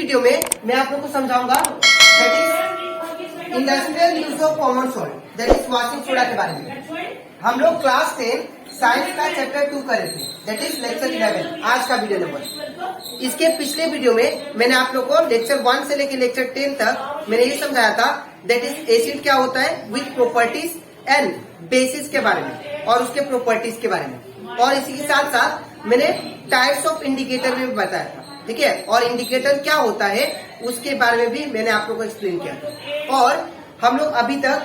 Video में मैं आप लोग को समझाऊंगा that is industrial use of common salt, that is washing soda के बारे में। हम लोग क्लास 10 साइंस का चैप्टर 2 कर रहे थे, दैट इज लेक्चर 11 आज का वीडियो नंबर। इसके पिछले वीडियो में मैंने आप लोग को लेक्चर 1 से लेकर लेक्चर 10 तक मैंने ये समझाया था दैट इज एसिड क्या होता है विथ प्रॉपर्टीज एंड बेसिस के बारे में और उसके प्रॉपर्टीज के बारे में, और इसी के साथ साथ मैंने टाइप्स ऑफ इंडिकेटर में बताया था, ठीक है। और इंडिकेटर क्या होता है उसके बारे में भी मैंने आप लोगों को एक्सप्लेन किया। और हम लोग अभी तक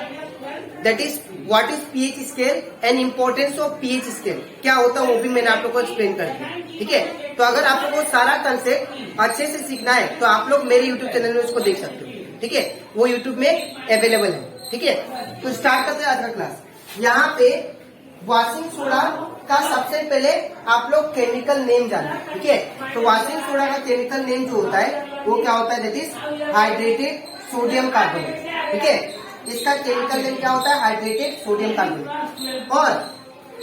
that is what is pH scale and importance of pH scale क्या होता है वो भी मैंने आप लोगों को एक्सप्लेन कर दिया, ठीक है। तो अगर आप लोगों को सारा कंसेप्ट अच्छे से सीखना है तो आप लोग मेरे यूट्यूब चैनल में उसको देख सकते हो, ठीक है। वो यूट्यूब में अवेलेबल है, ठीक है। तो स्टार्ट करते हैं आज का क्लास। यहाँ पे वॉशिंग सोडा का सबसे पहले आप लोग केमिकल नेम जानिए, ठीक है। तो वॉशिंग सोडा का केमिकल नेम जो होता है वो क्या होता है that is hydrated sodium carbonate, ठीक है। इसका केमिकल नेम क्या होता है हाइड्रेटेड सोडियम कार्बोनेट। और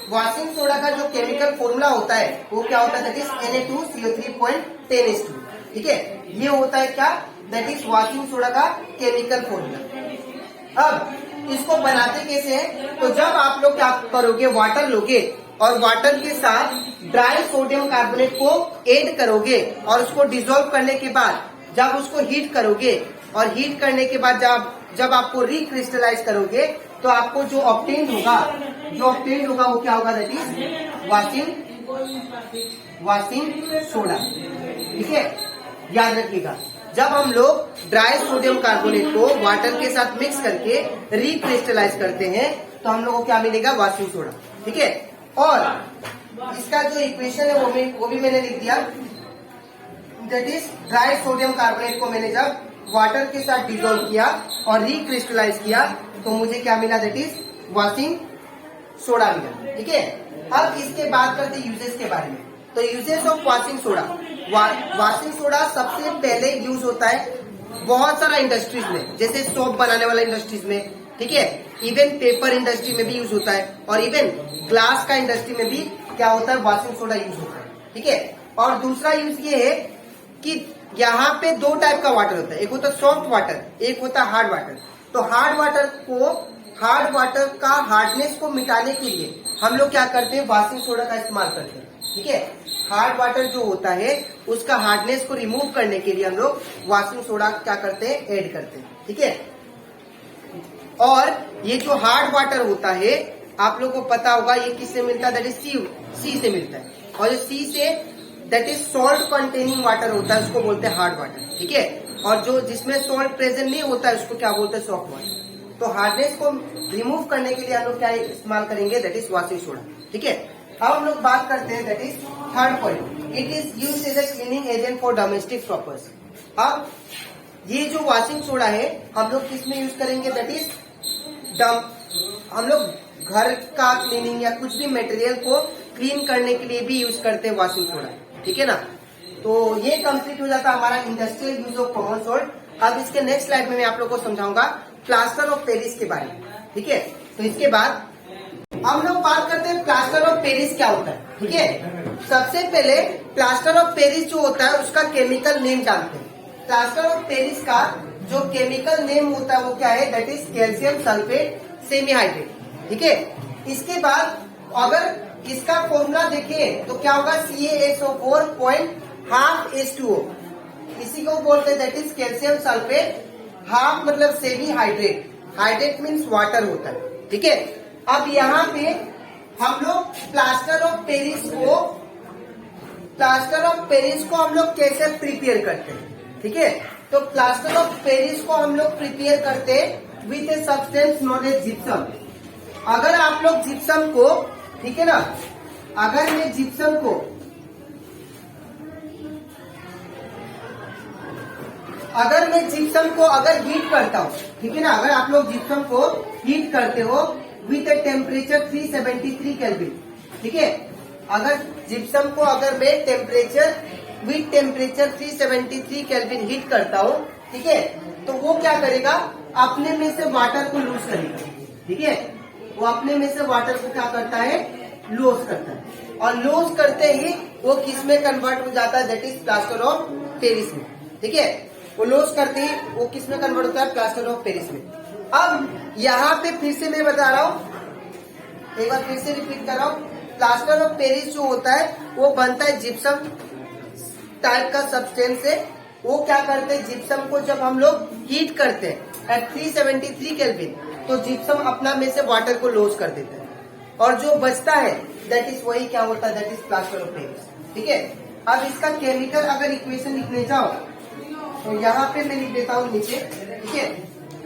वॉशिंग सोडा का जो केमिकल फॉर्मूला होता है वो क्या होता है दैट इज Na2CO3.10H2, ठीक है। ये होता है क्या दैट इज वॉशिंग सोडा का केमिकल फॉर्मूला। अब इसको बनाते कैसे है, तो जब आप लोग क्या करोगे वाटर लोगे और वाटर के साथ ड्राई सोडियम कार्बोनेट को ऐड करोगे और उसको डिसॉल्व करने के बाद जब उसको हीट करोगे और हीट करने के बाद जब आपको रिक्रिस्टलाइज करोगे तो आपको जो ऑब्टेन होगा वो क्या होगा दैट इज वॉशिंग सोडा, ठीक है। याद रखिएगा जब हम लोग ड्राई सोडियम कार्बोनेट को वाटर के साथ मिक्स करके रिक्रिस्टलाइज करते हैं तो हम लोग को क्या मिलेगा वॉशिंग सोडा, ठीक है। और इसका जो इक्वेशन है वो भी मैंने लिख दिया that is dry sodium carbonate को मैंने जब वाटर के साथ डिसॉल्व किया और रिक्रिस्टलाइज किया तो मुझे क्या मिला दैट इज वॉशिंग सोडा मिला, ठीक है। अब इसके बाद करते यूजेस के बारे में। तो uses of washing soda, washing soda सबसे पहले यूज होता है बहुत सारा इंडस्ट्रीज में, जैसे सोप बनाने वाला इंडस्ट्रीज में, ठीक है। इवन पेपर इंडस्ट्री में भी यूज होता है और इवन ग्लास का इंडस्ट्री में भी क्या होता है वॉशिंग सोडा यूज होता है, ठीक है। और दूसरा यूज ये है कि यहाँ पे दो टाइप का वाटर होता है, एक होता है सॉफ्ट वाटर, एक होता है हार्ड वाटर। तो हार्ड वाटर का हार्डनेस को मिटाने के लिए हम लोग क्या करते हैं वॉशिंग सोडा का इस्तेमाल करते हैं, ठीक है। हार्ड वाटर जो होता है उसका हार्डनेस को रिमूव करने के लिए हम लोग वॉशिंग सोडा क्या करते हैं ऐड करते हैं, ठीक है। और ये जो हार्ड वाटर होता है आप लोग को पता होगा ये किससे मिलता है दैट इज सी से मिलता है। और जो सी से that is salt containing water होता है उसको बोलते हैं हार्ड वाटर, ठीक है। और जो जिसमें सॉल्ट प्रेजेंट नहीं होता है उसको क्या बोलते हैं सॉफ्ट वाटर। तो हार्डनेस को रिमूव करने के लिए हम लोग क्या इस्तेमाल करेंगे दैट इज वॉशिंग सोडा, ठीक है। अब हम लोग बात करते हैं that is third point, it is used as a cleaning agent for domestic purpose. अब ये जो वॉशिंग सोडा है हम लोग किस में यूज करेंगे दैट इज हम लोग घर का क्लीनिंग या कुछ भी मटेरियल को क्लीन करने के लिए भी यूज करते हैं वॉशिंग सोडा, ठीक है ना। तो ये कंप्लीट हो जाता है हमारा industrial use of common salt. अब इसके नेक्स्ट स्लाइड में मैं आप लोग को समझाऊंगा प्लास्टर ऑफ पेरिस के बारे में, ठीक है। तो इसके बाद हम लोग बात करते हैं प्लास्टर ऑफ पेरिस क्या होता है, ठीक है। सबसे पहले प्लास्टर ऑफ पेरिस जो होता है उसका केमिकल नेम जानते हैं। प्लास्टर ऑफ पेरिस का जो केमिकल नेम होता है वो क्या है दैट इज कैल्शियम सल्फेट सेमीहाइड्रेट, ठीक है। इसके बाद अगर इसका फॉर्मूला देखें तो क्या होगा CaSO4.12H2O, इसी को बोलते हैं that is calcium sulphate, half मतलब semi hydrate, hydrate means water होता है, ठीक है। अब यहाँ पे हम लोग प्लास्टर ऑफ पेरिस को हम लोग कैसे प्रिपेयर करते हैं, ठीक है। तो प्लास्टर ऑफ पेरिस को हम लोग प्रिपेयर करते हैं with a substance known as gypsum. अगर आप लोग जिप्सम को, ठीक है ना, अगर मैं जिप्सम को अगर हीट करता हूँ, ठीक है ना, अगर आप लोग जिप्सम को हीट करते हो विथ ए टेम्परेचर 373 केल्विन, ठीक है। अगर जिप्सम को अगर मैं विथ टेम्परेचर 373 केल्विन हीट करता हूँ, ठीक है, तो वो क्या करेगा अपने में से वाटर को लूज करेगा, ठीक है। वो अपने में से वाटर को क्या करता है लूज करता है और लूज करते ही वो किस में कन्वर्ट हो जाता है that is plaster of Paris में, ठीक है। वो लॉस करते ही वो किस में कन्वर्ट होता है, प्लास्टर ऑफ पेरिस में। अब यहाँ पे फिर से मैं बता रहा हूँ, एक बार फिर से रिपीट कर रहा हूँ, प्लास्टर ऑफ पेरिस जो होता है वो बनता है जिप्सम टाइप का सब्सटेंस से। वो क्या करते हैं, जिप्सम को जब हम लोग हीट करते हैं एट 373 केल्विन, तो जिप्सम अपना में से वाटर को लॉस कर देता है, और जो बचता है दैट इज वही क्या होता है, that is plaster of Paris. ठीक है, अब इसका केमिकल अगर इक्वेशन लिखने जाओ तो यहाँ पे मैं लिख देता हूँ नीचे। ठीक है,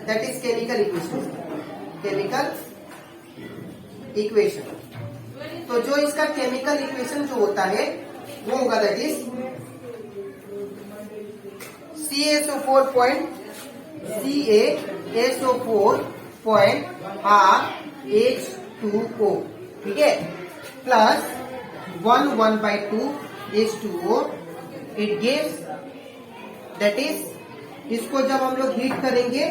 that is chemical equation, chemical equation. तो जो इसका केमिकल इक्वेशन जो होता है वो होगा दैट इज CaSO4.H2O, ठीक है, plus 1/2 H2O, it gives that is, इसको जब हम लोग हीट करेंगे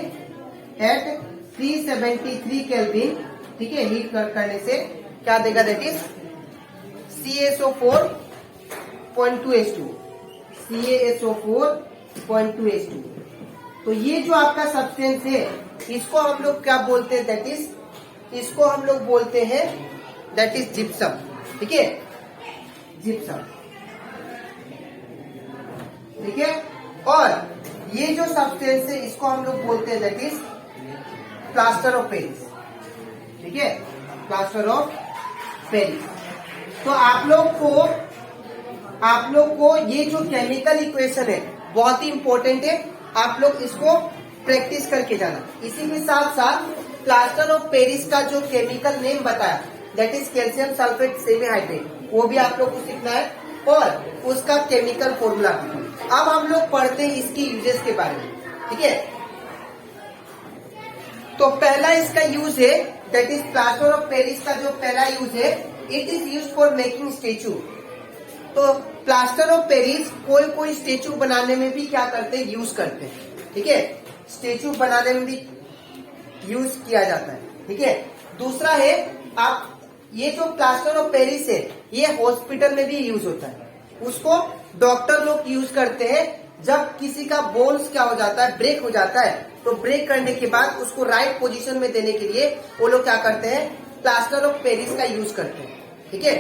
एट 373 केल्विन, ठीक है, हीट करने से क्या देगा, दैट इज CaSO4.2H2O, CaSO4.2H2O। तो ये जो आपका सब्सटेंस है इसको हम लोग क्या बोलते हैं, दैट इज, इसको हम लोग बोलते हैं दैट इज जिप्सम। ठीक है, जिप्सम। ठीक है, और ये जो सब्सटेंस है इसको हम लोग बोलते हैं that is plaster of Paris. ठीक है, प्लास्टर ऑफ पेरिस। तो आप लोग को ये जो केमिकल इक्वेशन है बहुत ही इंपॉर्टेंट है, आप लोग इसको प्रैक्टिस करके जाना। इसी के साथ साथ प्लास्टर ऑफ पेरिस का जो केमिकल नेम बताया दैट इज कैल्शियम सल्फेट सेमीहाइड्रेट, वो भी आप लोग को सीखना है, और उसका केमिकल फॉर्मूला भी। अब हम लोग पढ़ते हैं इसकी यूजेस के बारे में। ठीक है, तो पहला इसका यूज है that is plaster of Paris का जो पहला यूज है, it is use for making statue. तो प्लास्टर ऑफ पेरिस कोई स्टेचू बनाने में भी क्या करते हैं, यूज करते हैं। ठीक है, स्टेचू बनाने में भी यूज किया जाता है। ठीक है, दूसरा है, आप ये जो प्लास्टर ऑफ पेरिस है ये हॉस्पिटल में भी यूज होता है। उसको डॉक्टर लोग यूज करते हैं जब किसी का बोन्स क्या हो जाता है, ब्रेक हो जाता है, तो ब्रेक करने के बाद उसको राइट पोजीशन में देने के लिए वो लोग क्या करते हैं, प्लास्टर ऑफ पेरिस का यूज करते हैं। ठीक है,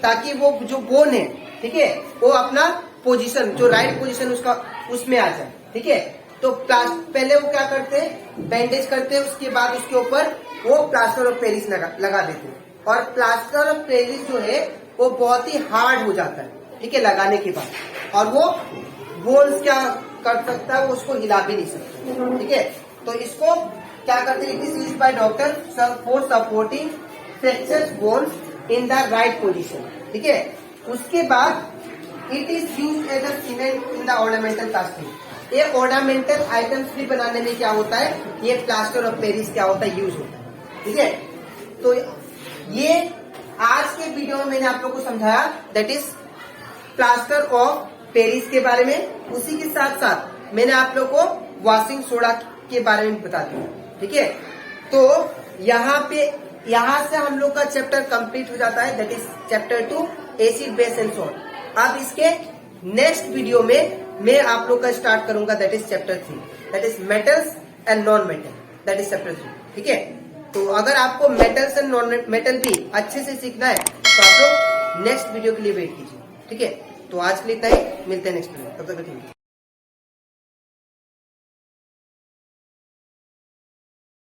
ताकि वो जो बोन है, ठीक है, वो अपना पोजीशन, जो राइट पोजीशन उसका उसमें आ जाए। ठीक है, तो पहले वो क्या करते हैं, बैंडेज करते हैं, उसके बाद उसके ऊपर वो प्लास्टर ऑफ पेरिस लगा देते हैं। और प्लास्टर ऑफ पेरिस जो है वो बहुत ही हार्ड हो जाता है। ठीक है, लगाने के बाद, और वो बोन्स क्या कर सकता है, वो उसको हिला भी नहीं सकता। ठीक है, तो इसको क्या करते हैं, it is used by doctor for supporting fractured bones in the right position. ठीक है, उसके बाद it is used as a cement in the ornamental casting. ये ऑर्नामेंटल आइटम्स भी बनाने में क्या होता है, ये प्लास्टर ऑफ पेरिस क्या होता है, यूज होता है। ठीक है, तो ये आज के वीडियो में मैंने आप लोग को समझाया that is plaster of Paris के बारे में। उसी के साथ साथ मैंने आप लोग को वॉशिंग सोडा के बारे में बता दिया। ठीक है, तो यहाँ से हम लोग का चैप्टर कंप्लीट हो जाता है, that is chapter 2 acid base and salt. अब इसके नेक्स्ट वीडियो में मैं आप लोग का स्टार्ट करूंगा, that is chapter 3, that is metals and non metal, that is chapter 3। ठीक है, तो अगर आपको मेटल्स एंड नॉन मेटल भी अच्छे से सीखना है तो आप लोग नेक्स्ट वीडियो के लिए वेट कीजिए। ठीक है, तो आज के लिए इतना ही, मिलते हैं नेक्स्ट वीडियो, तब तक।